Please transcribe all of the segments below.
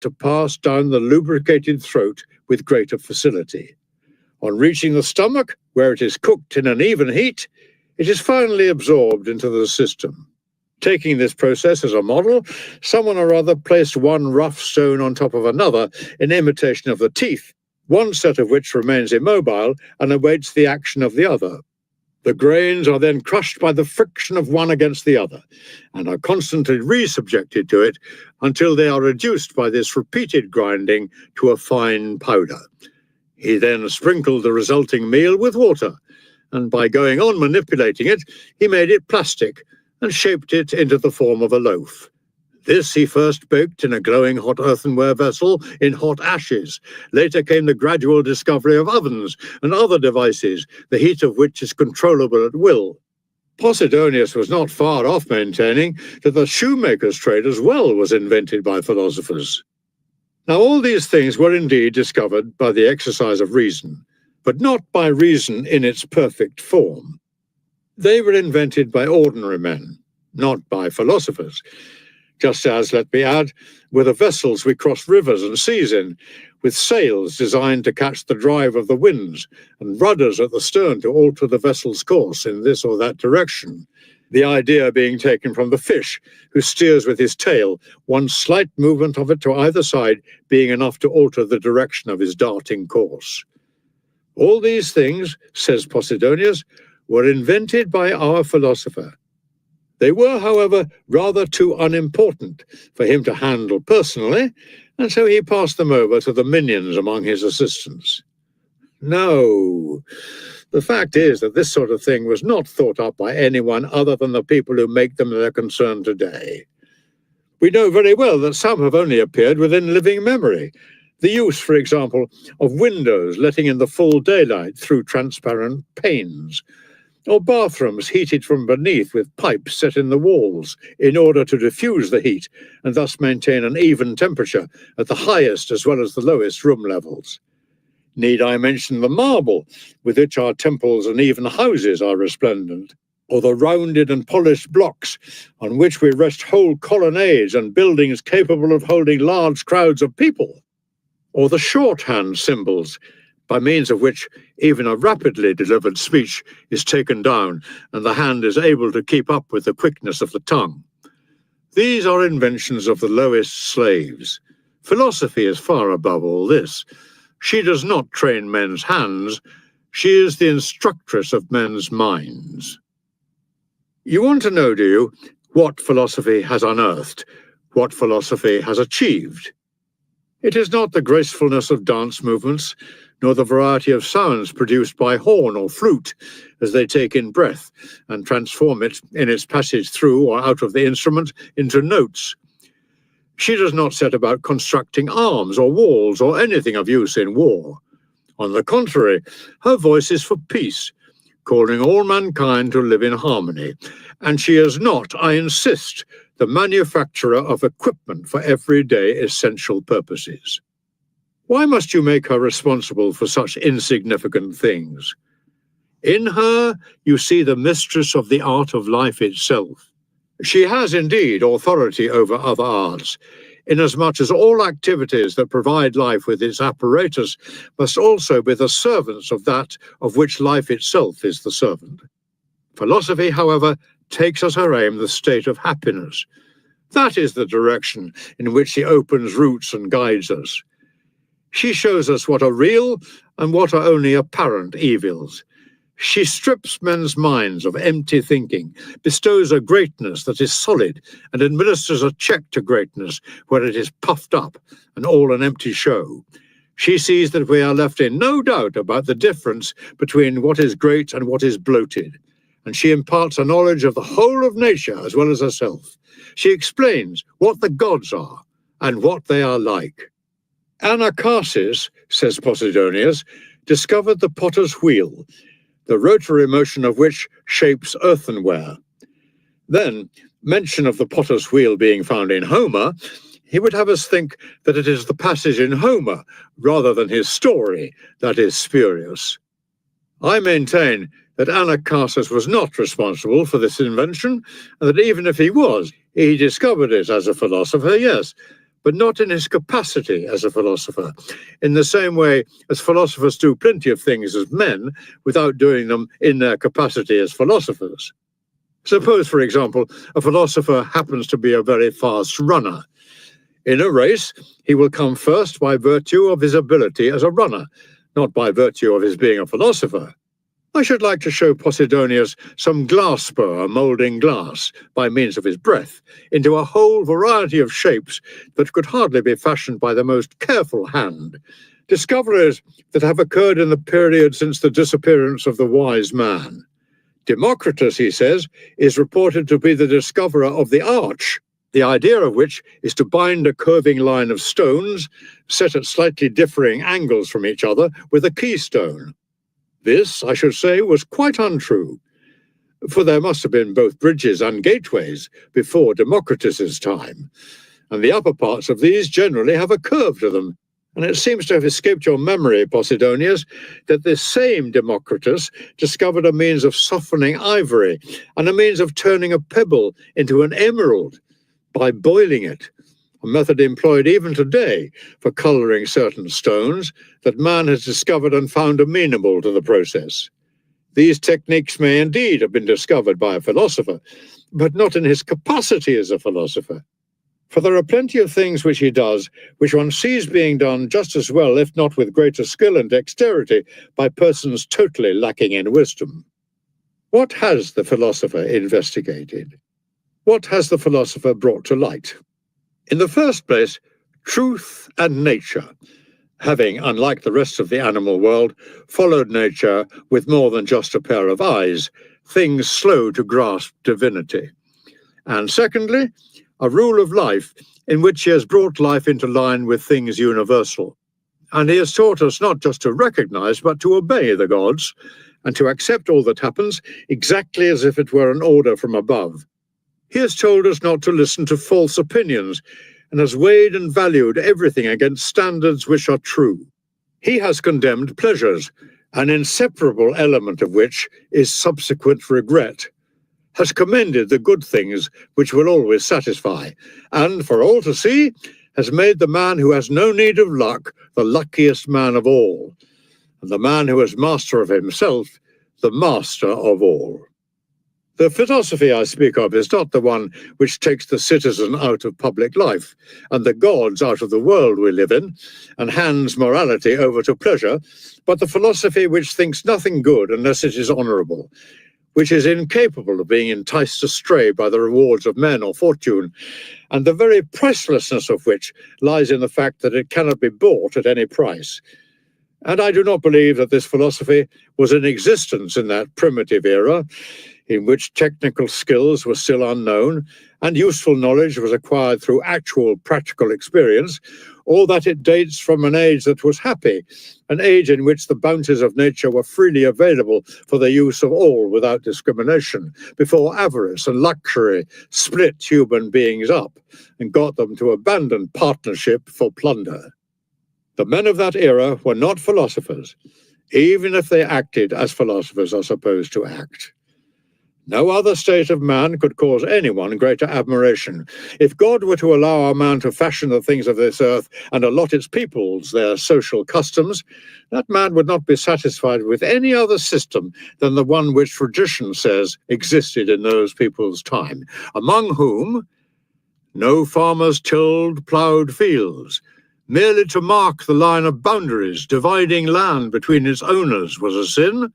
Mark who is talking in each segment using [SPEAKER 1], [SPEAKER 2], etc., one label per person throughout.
[SPEAKER 1] to pass down the lubricated throat with greater facility. On reaching the stomach, where it is cooked in an even heat, it is finally absorbed into the system. Taking this process as a model, someone or other placed one rough stone on top of another in imitation of the teeth, one set of which remains immobile and awaits the action of the other. The grains are then crushed by the friction of one against the other, and are constantly re-subjected to it until they are reduced by this repeated grinding to a fine powder. He then sprinkled the resulting meal with water, and by going on manipulating it, he made it plastic and shaped it into the form of a loaf. This he first baked in a glowing hot earthenware vessel in hot ashes. Later came the gradual discovery of ovens and other devices, the heat of which is controllable at will. Posidonius was not far off maintaining that the shoemaker's trade as well was invented by philosophers. Now all these things were indeed discovered by the exercise of reason, but not by reason in its perfect form. They were invented by ordinary men, not by philosophers. Just as, let me add, were the vessels we cross rivers and seas in, with sails designed to catch the drive of the winds, and rudders at the stern to alter the vessel's course in this or that direction, the idea being taken from the fish, who steers with his tail, one slight movement of it to either side being enough to alter the direction of his darting course. All these things, says Posidonius, were invented by our philosopher. They were, however, rather too unimportant for him to handle personally, and so he passed them over to the minions among his assistants. No, the fact is that this sort of thing was not thought up by anyone other than the people who make them their concern today. We know very well that some have only appeared within living memory. The use, for example, of windows letting in the full daylight through transparent panes, or bathrooms heated from beneath with pipes set in the walls in order to diffuse the heat and thus maintain an even temperature at the highest as well as the lowest room levels. Need I mention the marble with which our temples and even houses are resplendent, or the rounded and polished blocks on which we rest whole colonnades and buildings capable of holding large crowds of people, or the shorthand symbols by means of which even a rapidly delivered speech is taken down and the hand is able to keep up with the quickness of the tongue. These are inventions of the lowest slaves. Philosophy is far above all this. She does not train men's hands. She is the instructress of men's minds. You want to know, do you, what philosophy has unearthed, what philosophy has achieved? It is not the gracefulness of dance movements, nor the variety of sounds produced by horn or flute as they take in breath and transform it in its passage through or out of the instrument into notes. She does not set about constructing arms or walls or anything of use in war. On the contrary, her voice is for peace, calling all mankind to live in harmony, and she is not, I insist, the manufacturer of equipment for everyday essential purposes. Why must you make her responsible for such insignificant things? In her, you see the mistress of the art of life itself. She has indeed authority over other arts, inasmuch as all activities that provide life with its apparatus must also be the servants of that of which life itself is the servant. Philosophy, however, takes as her aim the state of happiness. That is the direction in which she opens routes and guides us. She shows us what are real and what are only apparent evils. She strips men's minds of empty thinking, bestows a greatness that is solid, and administers a check to greatness where it is puffed up and all an empty show. She sees that we are left in no doubt about the difference between what is great and what is bloated, and she imparts a knowledge of the whole of nature as well as herself. She explains what the gods are and what they are like. Anacharsis, says Posidonius, discovered the potter's wheel, the rotary motion of which shapes earthenware. Then, mention of the potter's wheel being found in Homer, he would have us think that it is the passage in Homer, rather than his story, that is spurious. I maintain that Anacharsis was not responsible for this invention, and that even if he was, he discovered it as a philosopher, yes, but not in his capacity as a philosopher, in the same way as philosophers do plenty of things as men without doing them in their capacity as philosophers. Suppose, for example, a philosopher happens to be a very fast runner. In a race, he will come first by virtue of his ability as a runner, not by virtue of his being a philosopher. I should like to show Posidonius some glass spur moulding glass, by means of his breath, into a whole variety of shapes that could hardly be fashioned by the most careful hand, discoveries that have occurred in the period since the disappearance of the wise man. Democritus, he says, is reported to be the discoverer of the arch, the idea of which is to bind a curving line of stones, set at slightly differing angles from each other, with a keystone. This, I should say, was quite untrue, for there must have been both bridges and gateways before Democritus's time, and the upper parts of these generally have a curve to them, and it seems to have escaped your memory, Posidonius, that this same Democritus discovered a means of softening ivory and a means of turning a pebble into an emerald by boiling it, a method employed even today for colouring certain stones that man has discovered and found amenable to the process. These techniques may indeed have been discovered by a philosopher, but not in his capacity as a philosopher. For there are plenty of things which he does, which one sees being done just as well, if not with greater skill and dexterity, by persons totally lacking in wisdom. What has the philosopher investigated? What has the philosopher brought to light? In the first place, truth and nature, having, unlike the rest of the animal world, followed nature with more than just a pair of eyes, things slow to grasp divinity. And secondly, a rule of life in which he has brought life into line with things universal. And he has taught us not just to recognize, but to obey the gods, and to accept all that happens exactly as if it were an order from above. He has told us not to listen to false opinions, and has weighed and valued everything against standards which are true. He has condemned pleasures, an inseparable element of which is subsequent regret, has commended the good things which will always satisfy, and, for all to see, has made the man who has no need of luck the luckiest man of all, and the man who is master of himself the master of all. The philosophy I speak of is not the one which takes the citizen out of public life and the gods out of the world we live in and hands morality over to pleasure, but the philosophy which thinks nothing good unless it is honourable, which is incapable of being enticed astray by the rewards of men or fortune, and the very pricelessness of which lies in the fact that it cannot be bought at any price. And I do not believe that this philosophy was in existence in that primitive era, in which technical skills were still unknown and useful knowledge was acquired through actual practical experience, or that it dates from an age that was happy, an age in which the bounties of nature were freely available for the use of all without discrimination, before avarice and luxury split human beings up and got them to abandon partnership for plunder. The men of that era were not philosophers, even if they acted as philosophers are supposed to act. No other state of man could cause anyone greater admiration. If God were to allow a man to fashion the things of this earth and allot its peoples their social customs, that man would not be satisfied with any other system than the one which tradition says existed in those people's time, among whom no farmers tilled ploughed fields. Merely to mark the line of boundaries dividing land between its owners was a sin.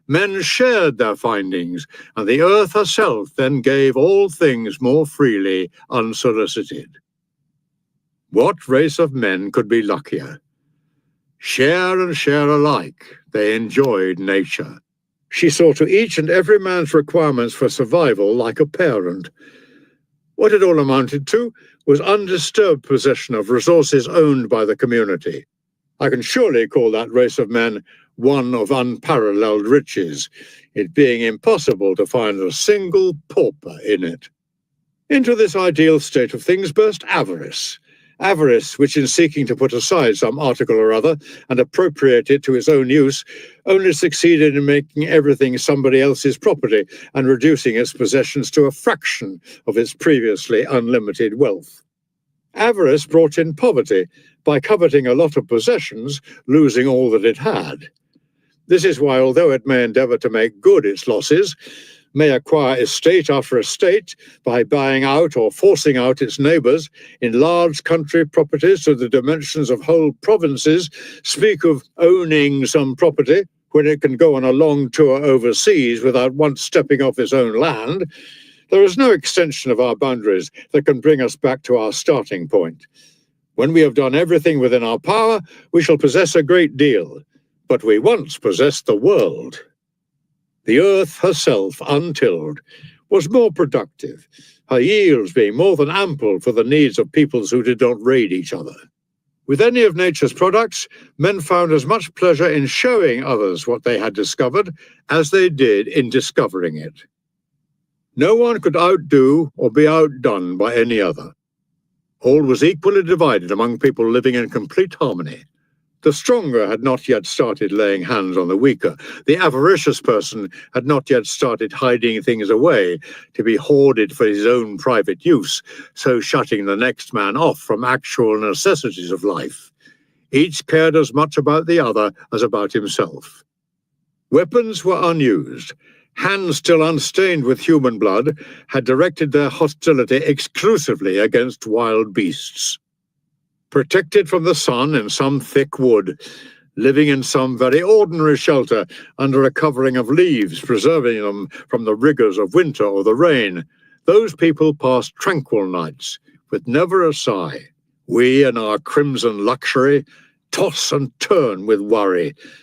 [SPEAKER 1] Men shared their findings, and the earth herself then gave all things more freely, unsolicited. What race of men could be luckier? Share and share alike, they enjoyed nature. She saw to each and every man's requirements for survival like a parent. What it all amounted to was undisturbed possession of resources owned by the community. I can surely call that race of men one of unparalleled riches, it being impossible to find a single pauper in it. Into this ideal state of things burst avarice. Avarice, which in seeking to put aside some article or other and appropriate it to its own use, only succeeded in making everything somebody else's property and reducing its possessions to a fraction of its previously unlimited wealth. Avarice brought in poverty by coveting a lot of possessions, losing all that it had. This is why, although it may endeavour to make good its losses, may acquire estate after estate by buying out or forcing out its neighbours, enlarge country properties to the dimensions of whole provinces, speak of owning some property when it can go on a long tour overseas without once stepping off its own land, there is no extension of our boundaries that can bring us back to our starting point. When we have done everything within our power, we shall possess a great deal, but we once possessed the world. The earth herself, untilled, was more productive, her yields being more than ample for the needs of peoples who did not raid each other. With any of nature's products, men found as much pleasure in showing others what they had discovered as they did in discovering it. No one could outdo or be outdone by any other. All was equally divided among people living in complete harmony. The stronger had not yet started laying hands on the weaker. The avaricious person had not yet started hiding things away to be hoarded for his own private use, so shutting the next man off from actual necessities of life. Each cared as much about the other as about himself. Weapons were unused. Hands still unstained with human blood had directed their hostility exclusively against wild beasts. Protected from the sun in some thick wood, living in some very ordinary shelter under a covering of leaves, preserving them from the rigours of winter or the rain, those people passed tranquil nights, with never a sigh. We, in our crimson luxury, toss and turn with worry,